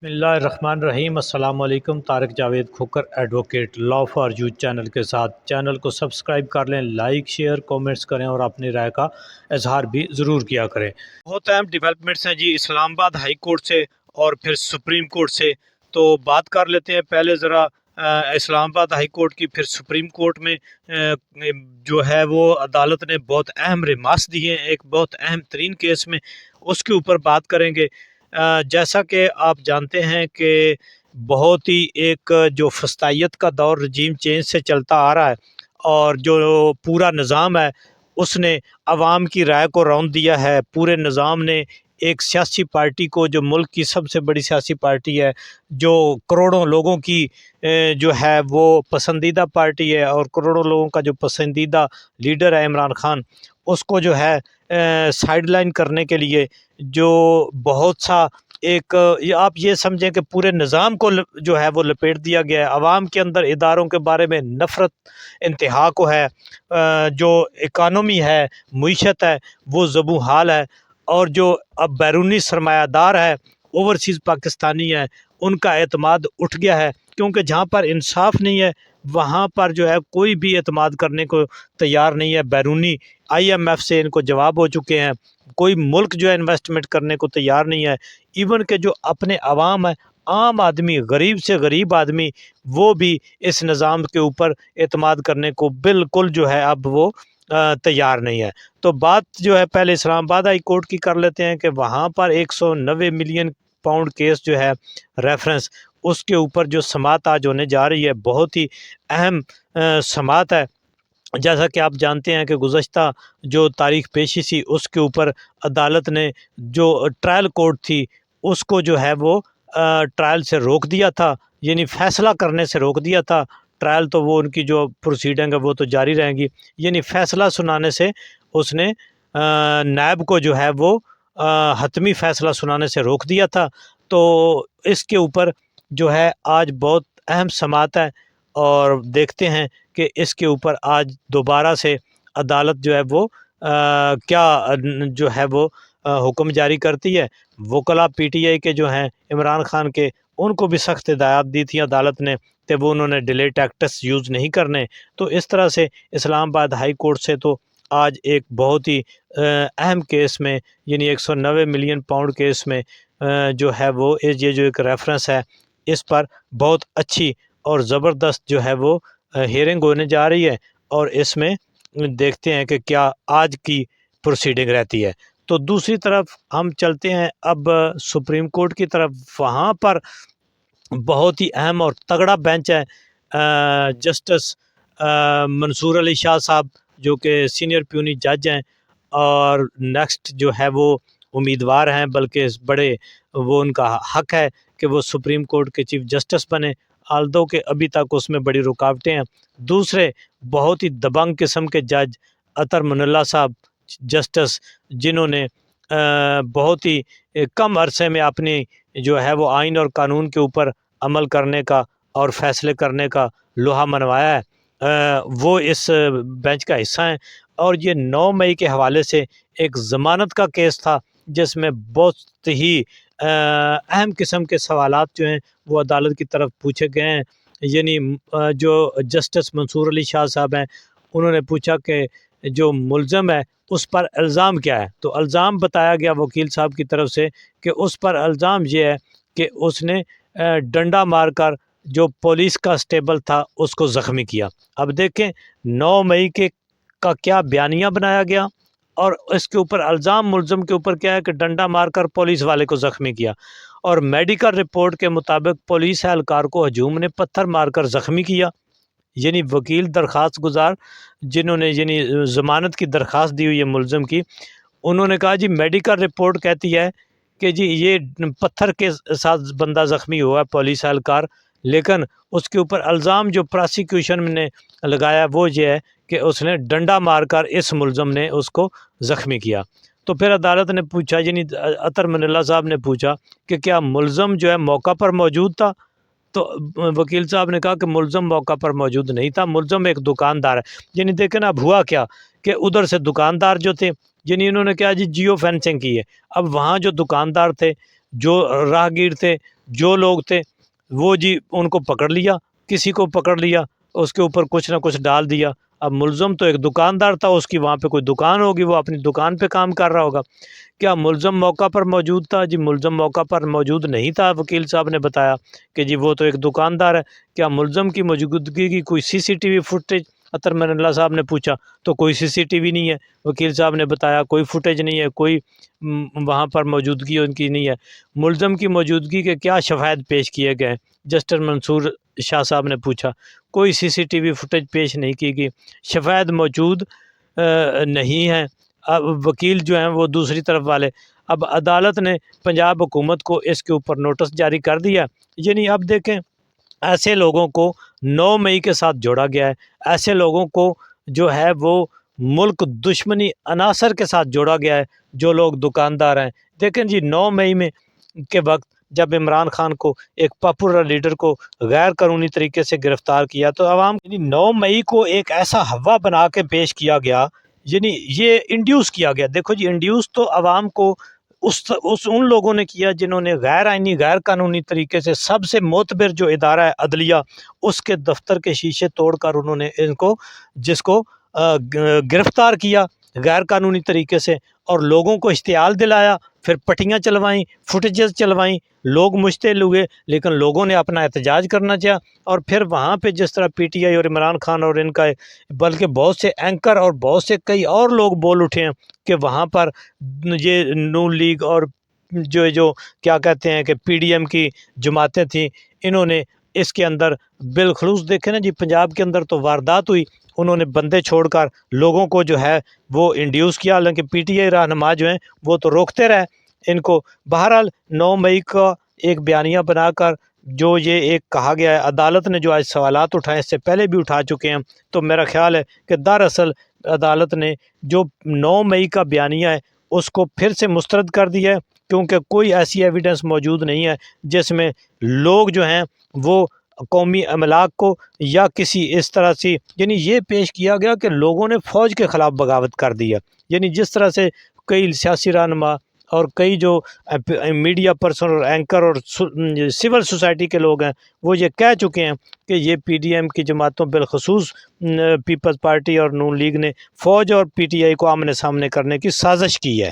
بسم اللہ الرحمن الرحیم۔ السلام علیکم۔ Tariq Javed Khokhar advocate law for you channel کے ساتھ چینل کو سبسکرائب کر لیں، لائک شیئر کومنٹس کریں اور اپنی رائے کا اظہار بھی ضرور کیا کریں۔ بہت اہم ڈیولپمنٹس ہیں جی اسلام آباد ہائی کورٹ سے اور پھر سپریم کورٹ سے، تو بات کر لیتے ہیں پہلے ذرا اسلام آباد ہائی کورٹ کی، پھر سپریم کورٹ میں جو ہے وہ عدالت نے بہت اہم ریمارکس دیے ہیں ایک بہت اہم ترین کیس میں، اس کے اوپر بات کریں گے۔ جیسا کہ آپ جانتے ہیں کہ بہت ہی ایک جو فسطائیت کا دور رجیم چینج سے چلتا آ رہا ہے، اور جو پورا نظام ہے اس نے عوام کی رائے کو روند دیا ہے۔ پورے نظام نے ایک سیاسی پارٹی کو، جو ملک کی سب سے بڑی سیاسی پارٹی ہے، جو کروڑوں لوگوں کی جو ہے وہ پسندیدہ پارٹی ہے، اور کروڑوں لوگوں کا جو پسندیدہ لیڈر ہے عمران خان، اس کو جو ہے سائیڈ لائن کرنے کے لیے جو بہت سا ایک آپ یہ سمجھیں کہ پورے نظام کو جو ہے وہ لپیٹ دیا گیا ہے۔ عوام کے اندر اداروں کے بارے میں نفرت انتہا کو ہے، جو اکانومی ہے، معیشت ہے، وہ زبوں حال ہے، اور جو اب بیرونی سرمایہ دار ہے، اوورسیز پاکستانی ہے، ان کا اعتماد اٹھ گیا ہے، کیونکہ جہاں پر انصاف نہیں ہے وہاں پر جو ہے کوئی بھی اعتماد کرنے کو تیار نہیں ہے۔ بیرونی آئی ایم ایف سے ان کو جواب ہو چکے ہیں، کوئی ملک جو ہے انویسٹمنٹ کرنے کو تیار نہیں ہے۔ ایون کہ جو اپنے عوام ہے، عام آدمی، غریب سے غریب آدمی، وہ بھی اس نظام کے اوپر اعتماد کرنے کو بالکل جو ہے اب وہ تیار نہیں ہے۔ تو بات جو ہے پہلے اسلام آباد ہائی کورٹ کی کر لیتے ہیں کہ وہاں پر 190 ملین پاؤنڈ کیس جو ہے ریفرنس، اس کے اوپر جو سماعت آج ہونے جا رہی ہے بہت ہی اہم سماعت ہے۔ جیسا کہ آپ جانتے ہیں کہ گزشتہ جو تاریخ پیشی تھی اس کے اوپر عدالت نے جو ٹرائل کورٹ تھی اس کو جو ہے وہ ٹرائل سے روک دیا تھا، یعنی فیصلہ کرنے سے روک دیا تھا۔ ٹرائل تو وہ ان کی جو پروسیڈنگ ہے وہ تو جاری رہیں گی، یعنی فیصلہ سنانے سے اس نے نیب کو جو ہے وہ حتمی فیصلہ سنانے سے روک دیا تھا۔ تو اس کے اوپر جو ہے آج بہت اہم سماعت ہے، اور دیکھتے ہیں کہ اس کے اوپر آج دوبارہ سے عدالت جو ہے وہ کیا جو ہے وہ حکم جاری کرتی ہے۔ وکلاء پی ٹی آئی کے جو ہیں عمران خان کے، ان کو بھی سخت ہدایات دی تھی عدالت نے کہ وہ انہوں نے ڈیلے ٹیکٹس یوز نہیں کرنے۔ تو اس طرح سے اسلام آباد ہائی کورٹ سے تو آج ایک بہت ہی اہم کیس میں، یعنی 190 ملین پاؤنڈ کیس میں جو ہے وہ یہ جو ایک ریفرنس ہے، اس پر بہت اچھی اور زبردست جو ہے وہ ہیئرنگ ہونے جا رہی ہے، اور اس میں دیکھتے ہیں کہ کیا آج کی پروسیڈنگ رہتی ہے۔ تو دوسری طرف ہم چلتے ہیں اب سپریم کورٹ کی طرف، وہاں پر بہت ہی اہم اور تگڑا بینچ ہے۔ جسٹس منصور علی شاہ صاحب جو کہ سینئر پیونی جج ہیں، اور نیکسٹ جو ہے وہ امیدوار ہیں، بلکہ بڑے وہ ان کا حق ہے کہ وہ سپریم کورٹ کے چیف جسٹس بنے، آلدو کہ ابھی تک اس میں بڑی رکاوٹیں ہیں۔ دوسرے بہت ہی دبنگ قسم کے جج اطہر من اللہ صاحب جسٹس، جنہوں نے بہت ہی کم عرصے میں اپنی جو ہے وہ آئین اور قانون کے اوپر عمل کرنے کا اور فیصلے کرنے کا لوہا منوایا ہے، وہ اس بینچ کا حصہ ہیں۔ اور یہ 9 مئی کے حوالے سے ایک ضمانت کا کیس تھا، جس میں بہت ہی اہم قسم کے سوالات جو ہیں وہ عدالت کی طرف پوچھے گئے ہیں۔ یعنی جو جسٹس منصور علی شاہ صاحب ہیں، انہوں نے پوچھا کہ جو ملزم ہے اس پر الزام کیا ہے، تو الزام بتایا گیا وکیل صاحب کی طرف سے کہ اس پر الزام یہ ہے کہ اس نے ڈنڈا مار کر جو پولیس کا اسٹیبل تھا اس کو زخمی کیا۔ اب دیکھیں 9 مئی کا کیا بیانیہ بنایا گیا، اور اس کے اوپر الزام ملزم کے اوپر کیا ہے کہ ڈنڈا مار کر پولیس والے کو زخمی کیا، اور میڈیکل رپورٹ کے مطابق پولیس اہلکار کو ہجوم نے پتھر مار کر زخمی کیا۔ یعنی وکیل درخواست گزار جنہوں نے یعنی ضمانت کی درخواست دی ہوئی ہے ملزم کی، انہوں نے کہا جی میڈیکل رپورٹ کہتی ہے کہ جی یہ پتھر کے ساتھ بندہ زخمی ہوا ہے پولیس اہلکار، لیکن اس کے اوپر الزام جو پراسیکیوشن نے لگایا وہ یہ ہے کہ اس نے ڈنڈا مار کر اس ملزم نے اس کو زخمی کیا۔ تو پھر عدالت نے پوچھا، یعنی اطہر من اللہ صاحب نے پوچھا کہ کیا ملزم جو ہے موقع پر موجود تھا؟ تو وکیل صاحب نے کہا کہ ملزم موقع پر موجود نہیں تھا، ملزم ایک دکاندار ہے۔ یعنی دیکھیں نا اب ہوا کیا کہ ادھر سے دکاندار جو تھے، یعنی انہوں نے کہا جی جیو فینسنگ کی ہے، اب وہاں جو دکاندار تھے جو راہگیر تھے، جو لوگ تھے، وہ جی ان کو پکڑ لیا، کسی کو پکڑ لیا، اس کے اوپر کچھ نہ کچھ ڈال دیا۔ اب ملزم تو ایک دکاندار تھا، اس کی وہاں پہ کوئی دکان ہوگی، وہ اپنی دکان پہ کام کر رہا ہوگا۔ کیا ملزم موقع پر موجود تھا؟ جی ملزم موقع پر موجود نہیں تھا، وکیل صاحب نے بتایا کہ جی وہ تو ایک دکاندار ہے۔ کیا ملزم کی موجودگی کی کوئی سی سی ٹی وی فوٹیج؟ عطر من اللہ صاحب نے پوچھا تو کوئی سی سی ٹی وی نہیں ہے، وکیل صاحب نے بتایا کوئی فوٹیج نہیں ہے، کوئی وہاں پر موجودگی ان کی نہیں ہے۔ ملزم کی موجودگی کے کیا شواہد پیش کیے گئے؟ جسٹس منصور شاہ صاحب نے پوچھا۔ کوئی سی سی ٹی وی فوٹیج پیش نہیں کی گئی، شواہد موجود نہیں ہیں۔ اب وکیل جو ہیں وہ دوسری طرف والے، اب عدالت نے پنجاب حکومت کو اس کے اوپر نوٹس جاری کر دیا۔ یعنی اب دیکھیں ایسے لوگوں کو 9 مئی کے ساتھ جوڑا گیا ہے، ایسے لوگوں کو جو ہے وہ ملک دشمنی عناصر کے ساتھ جوڑا گیا ہے، جو لوگ دکاندار ہیں۔ دیکھیں جی 9 مئی میں کے وقت جب عمران خان کو، ایک پاپولر لیڈر کو غیر قانونی طریقے سے گرفتار کیا تو عوام، یعنی 9 مئی کو ایک ایسا ہوا بنا کے پیش کیا گیا، یعنی یہ انڈیوس کیا گیا۔ دیکھو جی انڈیوس تو عوام کو ان لوگوں نے کیا جنہوں نے غیر آئینی غیر قانونی طریقے سے سب سے معتبر جو ادارہ ہے عدلیہ، اس کے دفتر کے شیشے توڑ کر انہوں نے ان کو جس کو گرفتار کیا غیر قانونی طریقے سے، اور لوگوں کو اشتعال دلایا، پھر پٹیاں چلوائیں، فوٹیجز چلوائیں، لوگ مشتعل ہوئے، لیکن لوگوں نے اپنا احتجاج کرنا چاہا۔ اور پھر وہاں پہ جس طرح پی ٹی آئی اور عمران خان اور ان کا، بلکہ بہت سے اینکر اور بہت سے کئی اور لوگ بول اٹھے ہیں کہ وہاں پر یہ نون لیگ اور جو کیا کہتے ہیں کہ پی ڈی ایم کی جماعتیں تھیں، انہوں نے اس کے اندر بالخصوص دیکھیں نا جی پنجاب کے اندر تو واردات ہوئی، انہوں نے بندے چھوڑ کر لوگوں کو جو ہے وہ انڈیوس کیا، حالانکہ پی ٹی آئی رہنما جو ہیں وہ تو روکتے رہے ان کو۔ بہرحال 9 مئی کا ایک بیانیہ بنا کر جو یہ ایک کہا گیا ہے، عدالت نے جو آج سوالات اٹھائے اس سے پہلے بھی اٹھا چکے ہیں، تو میرا خیال ہے کہ دراصل عدالت نے جو 9 مئی کا بیانیہ ہے اس کو پھر سے مسترد کر دیا ہے، کیونکہ کوئی ایسی ایویڈنس موجود نہیں ہے جس میں لوگ جو ہیں وہ قومی املاک کو یا کسی اس طرح سے، یعنی یہ پیش کیا گیا کہ لوگوں نے فوج کے خلاف بغاوت کر دی ہے۔ یعنی جس طرح سے کئی سیاسی رہنما اور کئی جو میڈیا پرسن اور اینکر اور سول سوسائٹی کے لوگ ہیں وہ یہ کہہ چکے ہیں کہ یہ پی ڈی ایم کی جماعتوں بالخصوص پیپلز پارٹی اور نون لیگ نے فوج اور پی ٹی آئی کو آمنے سامنے کرنے کی سازش کی ہے۔